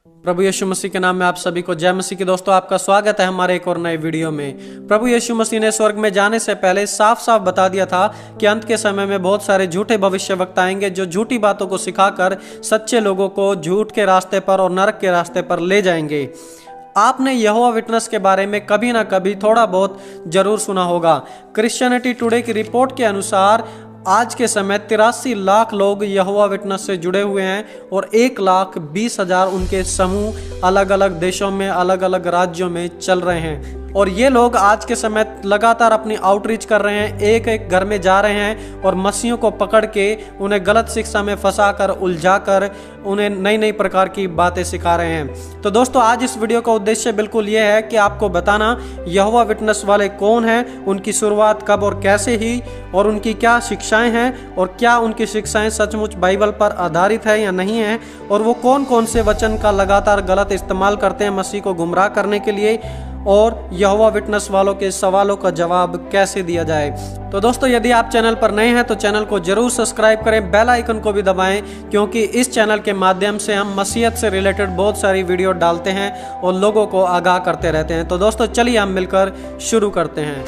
प्रभु यीशु मसीह के नाम में आप सभी को जय मसीह की। दोस्तों, आपका स्वागत है हमारे एक और नए वीडियो में। प्रभु यीशु मसीह ने स्वर्ग में जाने से पहले साफ साफ बता दिया था कि अंत के समय में बहुत सारे झूठे भविष्यवक्ता आएंगे जो झूठी बातों को सिखाकर सच्चे लोगों को झूठ के रास्ते पर और नरक के रास्ते पर ले जाएंगे। आपने यहोवा विटनेस के बारे में कभी ना कभी थोड़ा बहुत जरूर सुना होगा। क्रिश्चियनिटी टुडे की रिपोर्ट के अनुसार आज के समय 83 लाख लोग यहोवा विटनेस से जुड़े हुए हैं और 1,20,000 उनके समूह अलग अलग देशों में, अलग अलग राज्यों में चल रहे हैं। और ये लोग आज के समय लगातार अपनी आउटरीच कर रहे हैं, एक एक घर में जा रहे हैं और मसीहों को पकड़ के उन्हें गलत शिक्षा में फंसाकर, उलझाकर उन्हें नई नई प्रकार की बातें सिखा रहे हैं। तो दोस्तों, आज इस वीडियो का उद्देश्य बिल्कुल ये है कि आपको बताना यहोवा विटनेस वाले कौन हैं, उनकी शुरुआत कब और कैसे ही, और उनकी क्या शिक्षाएं हैं और क्या उनकी शिक्षाएं सचमुच बाइबल पर आधारित है या नहीं है, और वो कौन कौन से वचन का लगातार गलत इस्तेमाल करते हैं मसीह को गुमराह करने के लिए, और यहोवा विटनेस वालों के सवालों का जवाब कैसे दिया जाए। तो दोस्तों, यदि आप चैनल पर नए हैं तो चैनल को जरूर सब्सक्राइब करें, बेल आइकन को भी दबाएं, क्योंकि इस चैनल के माध्यम से हम मसीहत से रिलेटेड बहुत सारी वीडियो डालते हैं और लोगों को आगाह करते रहते हैं। तो दोस्तों, चलिए हम मिलकर शुरू करते हैं।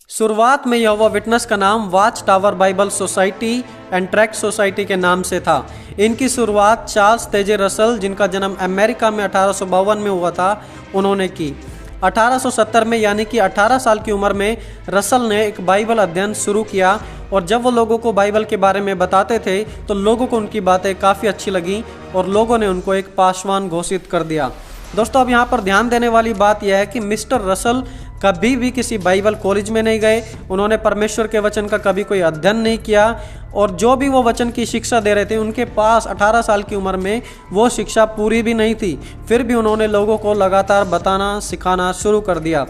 शुरुआत में यहोवा विटनेस का नाम watch tower Bible society and tract society के नाम से था। इनकी शुरुआत चार्ल्स तेजे रसल, जिनका जन्म अमेरिका में 1852 में हुआ था, उन्होंने की। 1870 में, यानी कि 18 साल की उम्र में, रसल ने एक बाइबल अध्ययन शुरू किया और जब वो लोगों को बाइबल के बारे में बताते थे तो लोगों को उनकी बातें काफ़ी अच्छी लगी और लोगों ने उनको एक पासवान घोषित कर दिया। दोस्तों, अब यहाँ पर ध्यान देने वाली बात यह है कि मिस्टर रसल कभी भी किसी बाइबल कॉलेज में नहीं गए, उन्होंने परमेश्वर के वचन का कभी कोई अध्ययन नहीं किया, और जो भी वो वचन की शिक्षा दे रहे थे उनके पास 18 साल की उम्र में वो शिक्षा पूरी भी नहीं थी। फिर भी उन्होंने लोगों को लगातार बताना, सिखाना शुरू कर दिया।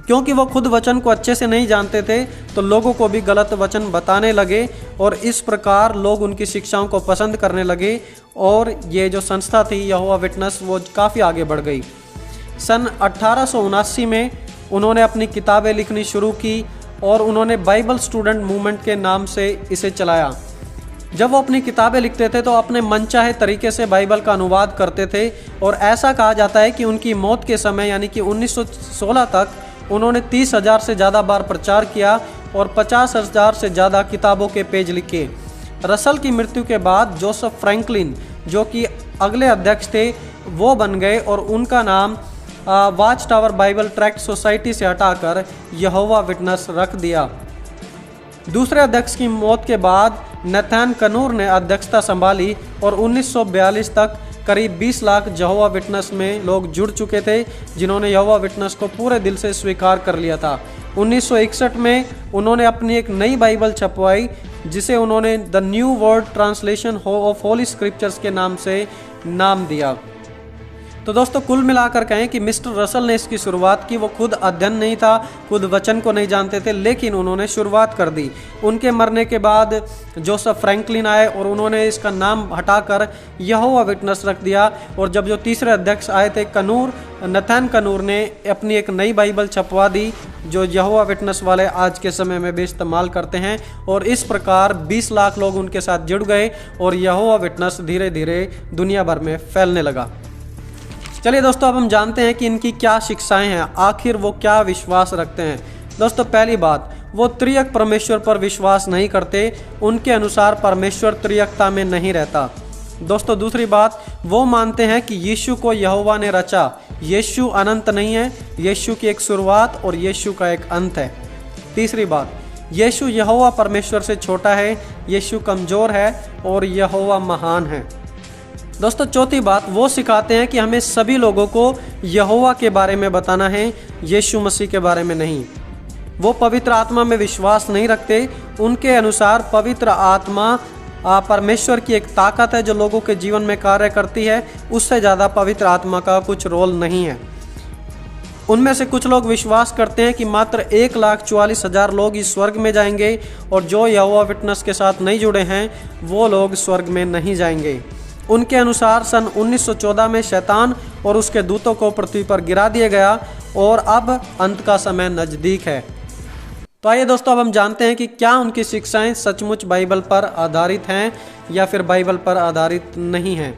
क्योंकि वो खुद वचन को अच्छे से नहीं जानते थे तो लोगों को भी गलत वचन बताने लगे और इस प्रकार लोग उनकी शिक्षाओं को पसंद करने लगे और ये जो संस्था थी यहोवा विटनेस वो काफ़ी आगे बढ़ गई। सन 1879 में उन्होंने अपनी किताबें लिखनी शुरू की और उन्होंने बाइबल स्टूडेंट मूवमेंट के नाम से इसे चलाया। जब वो अपनी किताबें लिखते थे तो अपने मनचाहे तरीके से बाइबल का अनुवाद करते थे और ऐसा कहा जाता है कि उनकी मौत के समय यानी कि 1916 तक उन्होंने 30,000 से ज़्यादा बार प्रचार किया और 50,000 से ज़्यादा किताबों के पेज लिखे। रसल की मृत्यु के बाद जोसेफ फ्रैंकलिन, जो कि अगले अध्यक्ष थे, वो बन गए और उनका नाम watch tower Bible tract society से हटाकर यहोवा विटनेस रख दिया। दूसरे अध्यक्ष की मौत के बाद नथान कनूर ने अध्यक्षता संभाली और 1942 तक करीब 20 लाख यहोवा विटनेस में लोग जुड़ चुके थे, जिन्होंने यहोवा विटनेस को पूरे दिल से स्वीकार कर लिया था। 1961 में उन्होंने अपनी एक नई बाइबल छपवाई जिसे उन्होंने the new world translation of Holi scriptures के नाम से नाम दिया। तो दोस्तों, कुल मिलाकर कहें कि मिस्टर रसल ने इसकी शुरुआत की। वो खुद अध्ययन नहीं था, खुद वचन को नहीं जानते थे, लेकिन उन्होंने शुरुआत कर दी। उनके मरने के बाद जोसेफ फ्रैंकलिन आए और उन्होंने इसका नाम हटाकर यहोवा विटनेस रख दिया। और जब जो तीसरे अध्यक्ष आए थे कनूर, नथान कनूर ने अपनी एक नई बाइबल छपवा दी जो यहोवा विटनेस वाले आज के समय में भी इस्तेमाल करते हैं, और इस प्रकार 20 लाख लोग उनके साथ जुड़ गए और यहोवा विटनेस धीरे धीरे दुनिया भर में फैलने लगा। चलिए दोस्तों, अब हम जानते हैं कि इनकी क्या शिक्षाएं हैं, आखिर वो क्या विश्वास रखते हैं। दोस्तों, पहली बात, वो त्रिएक परमेश्वर पर विश्वास नहीं करते, उनके अनुसार परमेश्वर त्रिएकता में नहीं रहता। दोस्तों, दूसरी बात, वो मानते हैं कि यीशु को यहोवा ने रचा। यीशु अनंत नहीं है, यीशु की एक शुरुआत और यीशु का एक अंत है। तीसरी बात, यीशु यहोवा परमेश्वर से छोटा है, यीशु कमज़ोर है और यहोवा महान है। दोस्तों, चौथी बात, वो सिखाते हैं कि हमें सभी लोगों को यहोवा के बारे में बताना है, यीशु मसीह के बारे में नहीं। वो पवित्र आत्मा में विश्वास नहीं रखते। उनके अनुसार पवित्र आत्मा परमेश्वर की एक ताकत है जो लोगों के जीवन में कार्य करती है, उससे ज़्यादा पवित्र आत्मा का कुछ रोल नहीं है। उनमें से कुछ लोग विश्वास करते हैं कि मात्र 1,44,000 लोग इस स्वर्ग में जाएंगे और जो यहोवा विटनेस के साथ नहीं जुड़े हैं वो लोग स्वर्ग में नहीं जाएंगे। उनके अनुसार सन 1914 में शैतान और उसके दूतों को पृथ्वी पर गिरा दिया गया और अब अंत का समय नज़दीक है। तो आइए दोस्तों, अब हम जानते हैं कि क्या उनकी शिक्षाएं सचमुच बाइबल पर आधारित हैं या फिर बाइबल पर आधारित नहीं हैं।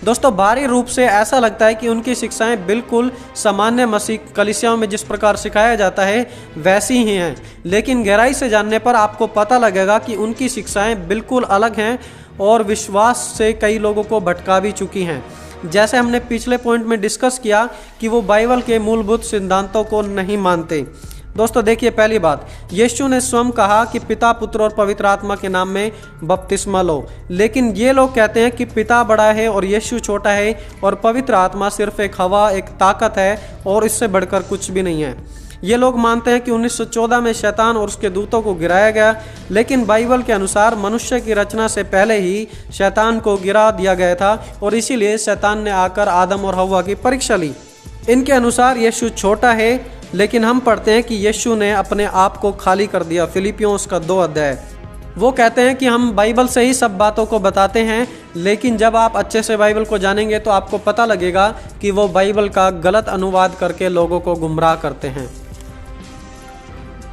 दोस्तों, बाहरी रूप से ऐसा लगता है कि उनकी शिक्षाएं बिल्कुल सामान्य मसीह कलीसियाओं में जिस प्रकार सिखाया जाता है वैसी ही हैं, लेकिन गहराई से जानने पर आपको पता लगेगा कि उनकी शिक्षाएं बिल्कुल अलग हैं और विश्वास से कई लोगों को भटका भी चुकी हैं। जैसे हमने पिछले पॉइंट में डिस्कस किया कि वो बाइबल के मूलभूत सिद्धांतों को नहीं मानते। दोस्तों देखिए, पहली बात, यीशु ने स्वयं कहा कि पिता, पुत्र और पवित्र आत्मा के नाम में बपतिस्मा लो, लेकिन ये लोग कहते हैं कि पिता बड़ा है और यीशु छोटा है और पवित्र आत्मा सिर्फ एक हवा, एक ताकत है और इससे बढ़कर कुछ भी नहीं है। ये लोग मानते हैं कि 1914 में शैतान और उसके दूतों को गिराया गया, लेकिन बाइबल के अनुसार मनुष्य की रचना से पहले ही शैतान को गिरा दिया गया था और इसीलिए शैतान ने आकर आदम और हव्वा की परीक्षा ली। इनके अनुसार यीशु छोटा है, लेकिन हम पढ़ते हैं कि यीशु ने अपने आप को खाली कर दिया। फिलिपियों उसका 2 अध्याय। वो कहते हैं कि हम बाइबल से ही सब बातों को बताते हैं, लेकिन जब आप अच्छे से बाइबल को जानेंगे तो आपको पता लगेगा कि वो बाइबल का गलत अनुवाद करके लोगों को गुमराह करते हैं।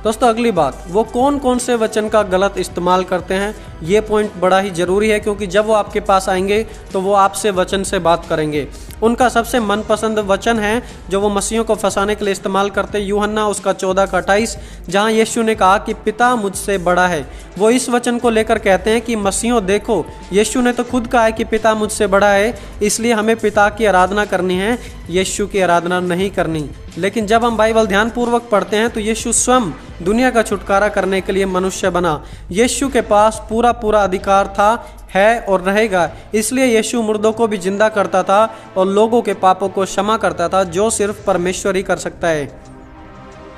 दोस्तों अगली बात, वो कौन कौन से वचन का गलत इस्तेमाल करते हैं, ये पॉइंट बड़ा ही ज़रूरी है, क्योंकि जब वो आपके पास आएंगे तो वो आपसे वचन से बात करेंगे। उनका सबसे मनपसंद वचन है जो वो मसीहों को फंसाने के लिए इस्तेमाल करते हैं, यूहन्ना उसका 14:28, जहाँ यीशु ने कहा कि पिता मुझसे बड़ा है। वो इस वचन को लेकर कहते हैं कि मसीहों देखो, यीशु ने तो खुद कहा है कि पिता मुझसे बड़ा है, इसलिए हमें पिता की आराधना करनी है, यीशु की आराधना नहीं करनी। लेकिन जब हम बाइबल ध्यानपूर्वक पढ़ते हैं तो यीशु स्वयं दुनिया का छुटकारा करने के लिए मनुष्य बना। यीशु के पास पूरा अधिकार था, है और रहेगा, इसलिए यीशु मुर्दों को भी जिंदा करता था और लोगों के पापों को क्षमा करता था, जो सिर्फ परमेश्वर ही कर सकता है।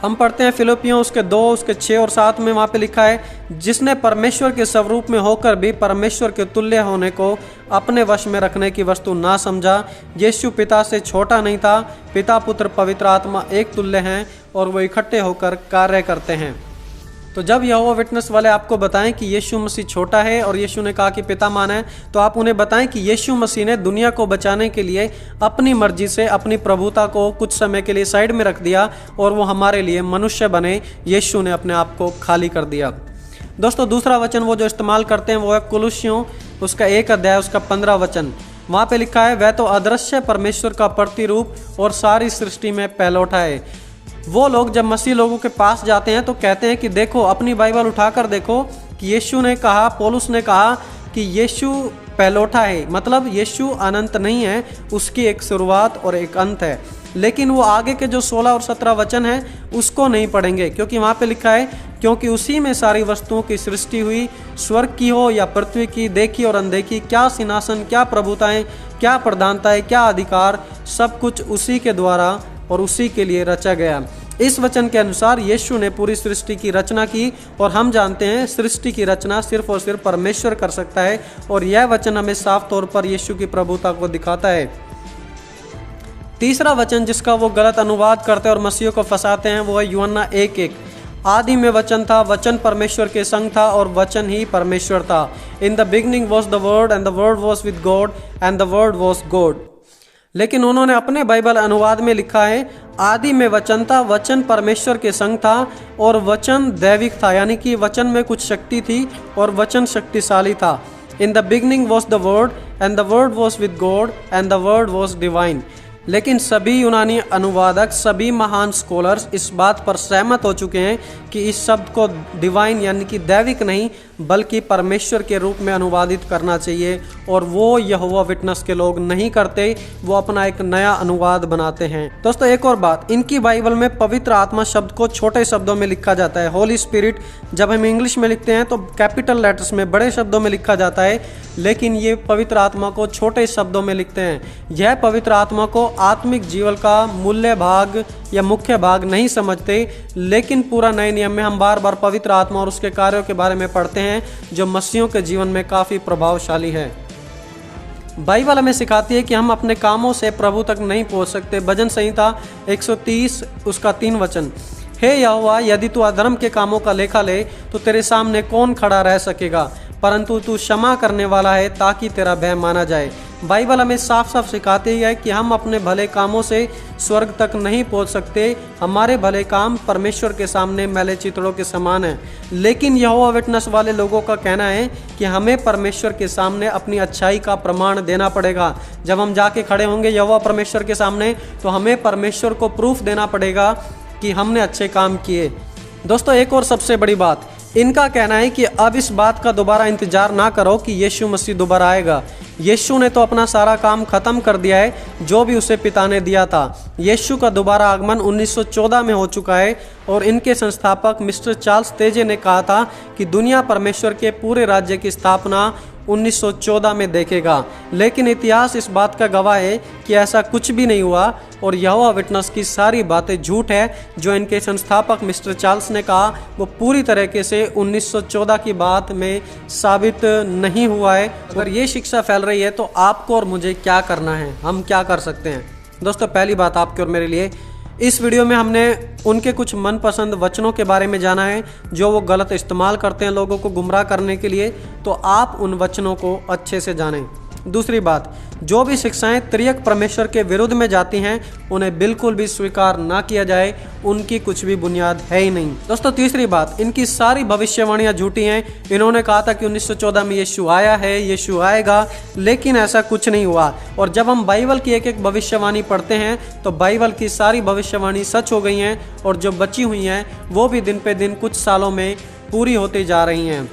हम पढ़ते हैं फिलिपियों उसके 2 उसके 6 और 7 में, वहाँ पे लिखा है, जिसने परमेश्वर के स्वरूप में होकर भी परमेश्वर के तुल्य होने को अपने वश में रखने की वस्तु ना समझा। यीशु पिता से छोटा नहीं था। पिता, पुत्र, पवित्र आत्मा एक तुल्य हैं और वो इकट्ठे होकर कार्य करते हैं। तो जब यहोवा विटनेस वाले आपको बताएं कि यीशु मसीह छोटा है और यीशु ने कहा कि पिता मान है, तो आप उन्हें बताएं कि यीशु मसीह ने दुनिया को बचाने के लिए अपनी मर्जी से अपनी प्रभुता को कुछ समय के लिए साइड में रख दिया और वो हमारे लिए मनुष्य बने। यीशु ने अपने आप को खाली कर दिया। दोस्तों दूसरा वचन वो जो इस्तेमाल करते हैं वो है कुलुस्सियों उसका 1 अध्याय उसका 15 वचन। वहाँ पे लिखा है, वह तो अदृश्य परमेश्वर का प्रतिरूप और सारी सृष्टि में पहलौठा है। वो लोग जब मसीह लोगों के पास जाते हैं तो कहते हैं कि देखो, अपनी बाइबल उठाकर देखो कि यीशु ने कहा, पौलुस ने कहा कि यीशु पहलौठा है, मतलब यीशु अनंत नहीं है, उसकी एक शुरुआत और एक अंत है। लेकिन वो आगे के जो 16 और 17 वचन हैं उसको नहीं पढ़ेंगे, क्योंकि वहाँ पे लिखा है, क्योंकि उसी में सारी वस्तुओं की सृष्टि हुई, स्वर्ग की हो या पृथ्वी की, देखी और अनदेखी, क्या सिंहासन, क्या प्रभुताएं, क्या प्रधानताएं, क्या अधिकार, सब कुछ उसी के द्वारा और उसी के लिए रचा गया। इस वचन के अनुसार यीशु ने पूरी सृष्टि की रचना की और हम जानते हैं सृष्टि की रचना सिर्फ और सिर्फ परमेश्वर कर सकता है, और यह वचन हमें साफ तौर पर यीशु की प्रभुता को दिखाता है। तीसरा वचन जिसका वो गलत अनुवाद करते हैं और मसीह को फंसाते हैं वो है यूहन्ना 1:1। आदि में वचन था, वचन परमेश्वर के संग था और वचन ही परमेश्वर था। In the beginning was the word and the word was with God and the word was God. लेकिन उन्होंने अपने बाइबल अनुवाद में लिखा है, आदि में वचन था, वचन परमेश्वर के संग था और वचन दैविक था, यानी कि वचन में कुछ शक्ति थी और वचन शक्तिशाली था। In the beginning was the word and the word was with God and the word was divine. लेकिन सभी यूनानी अनुवादक, सभी महान स्कॉलर्स इस बात पर सहमत हो चुके हैं कि इस शब्द को डिवाइन यानी कि दैविक नहीं बल्कि परमेश्वर के रूप में अनुवादित करना चाहिए, और वो यहोवा विटनेस के लोग नहीं करते, वो अपना एक नया अनुवाद बनाते हैं। दोस्तों एक और बात, इनकी बाइबल में पवित्र आत्मा शब्द को छोटे शब्दों में लिखा जाता है, होली स्पिरिट। जब हम इंग्लिश में लिखते हैं तो कैपिटल लेटर्स में बड़े शब्दों में लिखा जाता है, लेकिन ये पवित्र आत्मा को छोटे शब्दों में लिखते हैं। यह पवित्र आत्मा को आत्मिक जीवन का मूल्य भाग या मुख्य भाग नहीं समझते, लेकिन पूरा नए नियम में हम बार बार पवित्र आत्मा और उसके कार्यों के बारे में पढ़ते हैं जो मसीहों के जीवन में काफ़ी प्रभावशाली है। बाइबल हमें सिखाती है कि हम अपने कामों से प्रभु तक नहीं पहुंच सकते। भजन संहिता 130 उसका 3 वचन, हे यहोवा, यदि तू अधर्म के कामों का लेखा ले तो तेरे सामने कौन खड़ा रह सकेगा। परंतु तू क्षमा करने वाला है ताकि तेरा भय माना जाए। बाइबल हमें साफ साफ सिखाती है कि हम अपने भले कामों से स्वर्ग तक नहीं पहुंच सकते। हमारे भले काम परमेश्वर के सामने मैले चितड़ों के समान हैं। लेकिन यहोवा विटनेस वाले लोगों का कहना है कि हमें परमेश्वर के सामने अपनी अच्छाई का प्रमाण देना पड़ेगा। जब हम जाके खड़े होंगे यहोवा परमेश्वर के सामने, तो हमें परमेश्वर को प्रूफ देना पड़ेगा कि हमने अच्छे काम किए। दोस्तों, एक और सबसे बड़ी बात, इनका कहना है कि अब इस बात का दोबारा इंतजार ना करो कि यीशु मसीह दोबारा आएगा। यीशु ने तो अपना सारा काम खत्म कर दिया है जो भी उसे पिता ने दिया था। यीशु का दोबारा आगमन 1914 में हो चुका है और इनके संस्थापक मिस्टर चार्ल्स तेजे ने कहा था कि दुनिया परमेश्वर के पूरे राज्य की स्थापना 1914 में देखेगा। लेकिन इतिहास इस बात का गवाह है कि ऐसा कुछ भी नहीं हुआ और यहोवा विटनेस की सारी बातें झूठ है। जो इनके संस्थापक मिस्टर चार्ल्स ने कहा वो पूरी तरीके से 1914 की बात में साबित नहीं हुआ है। अगर ये शिक्षा फैल रही है तो आपको और मुझे क्या करना है, हम क्या कर सकते हैं? दोस्तों, पहली बात आपके और मेरे लिए, इस वीडियो में हमने उनके कुछ मनपसंद वचनों के बारे में जाना है जो वो गलत इस्तेमाल करते हैं लोगों को गुमराह करने के लिए, तो आप उन वचनों को अच्छे से जानें। दूसरी बात, जो भी शिक्षाएं त्रिएक परमेश्वर के विरुद्ध में जाती हैं उन्हें बिल्कुल भी स्वीकार ना किया जाए, उनकी कुछ भी बुनियाद है ही नहीं। दोस्तों, तीसरी बात, इनकी सारी भविष्यवाणियां झूठी हैं। इन्होंने कहा था कि 1914 में यीशु आया है, यीशु आएगा, लेकिन ऐसा कुछ नहीं हुआ। और जब हम बाइबल की एक एक भविष्यवाणी पढ़ते हैं तो बाइबल की सारी भविष्यवाणी सच हो गई हैं और जो बची हुई हैं वो भी दिन पे दिन कुछ सालों में पूरी होती जा रही हैं।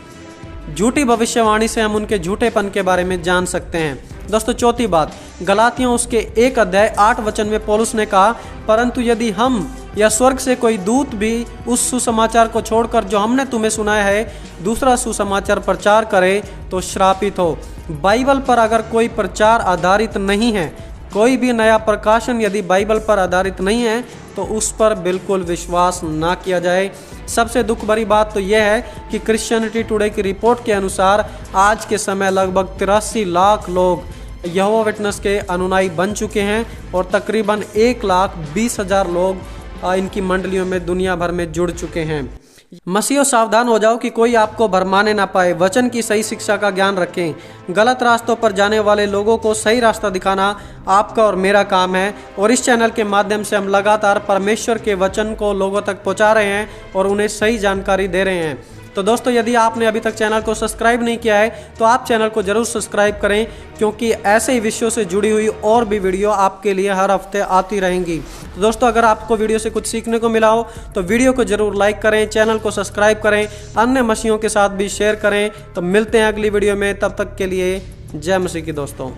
झूठी भविष्यवाणी से हम उनके झूठेपन के बारे में जान सकते हैं। दोस्तों, चौथी बात, गलातियों उसके 1 अध्याय 8 वचन में पौलुस ने कहा, परंतु यदि हम या स्वर्ग से कोई दूत भी उस सुसमाचार को छोड़कर जो हमने तुम्हें सुनाया है दूसरा सुसमाचार प्रचार करे तो श्रापित हो। बाइबल पर अगर कोई प्रचार आधारित नहीं है, कोई भी नया प्रकाशन यदि बाइबल पर आधारित नहीं है तो उस पर बिल्कुल विश्वास ना किया जाए। सबसे दुख भरी बात तो यह है कि क्रिश्चियनिटी टुडे की रिपोर्ट के अनुसार आज के समय लगभग 83 लाख लोग यहोवा विटनेस के अनुयायी बन चुके हैं और तकरीबन 1,20,000 लोग इनकी मंडलियों में दुनिया भर में जुड़ चुके हैं। मसीहो, सावधान हो जाओ कि कोई आपको भरमाने ना पाए। वचन की सही शिक्षा का ज्ञान रखें। गलत रास्तों पर जाने वाले लोगों को सही रास्ता दिखाना आपका और मेरा काम है और इस चैनल के माध्यम से हम लगातार परमेश्वर के वचन को लोगों तक पहुंचा रहे हैं और उन्हें सही जानकारी दे रहे हैं। तो दोस्तों, यदि आपने अभी तक चैनल को सब्सक्राइब नहीं किया है तो आप चैनल को जरूर सब्सक्राइब करें, क्योंकि ऐसे ही विषयों से जुड़ी हुई और भी वीडियो आपके लिए हर हफ्ते आती रहेंगी। तो दोस्तों, अगर आपको वीडियो से कुछ सीखने को मिला हो तो वीडियो को जरूर लाइक करें, चैनल को सब्सक्राइब करें, अन्य मसीहों के साथ भी शेयर करें। तो मिलते हैं अगली वीडियो में, तब तक के लिए जय मसीह की दोस्तों।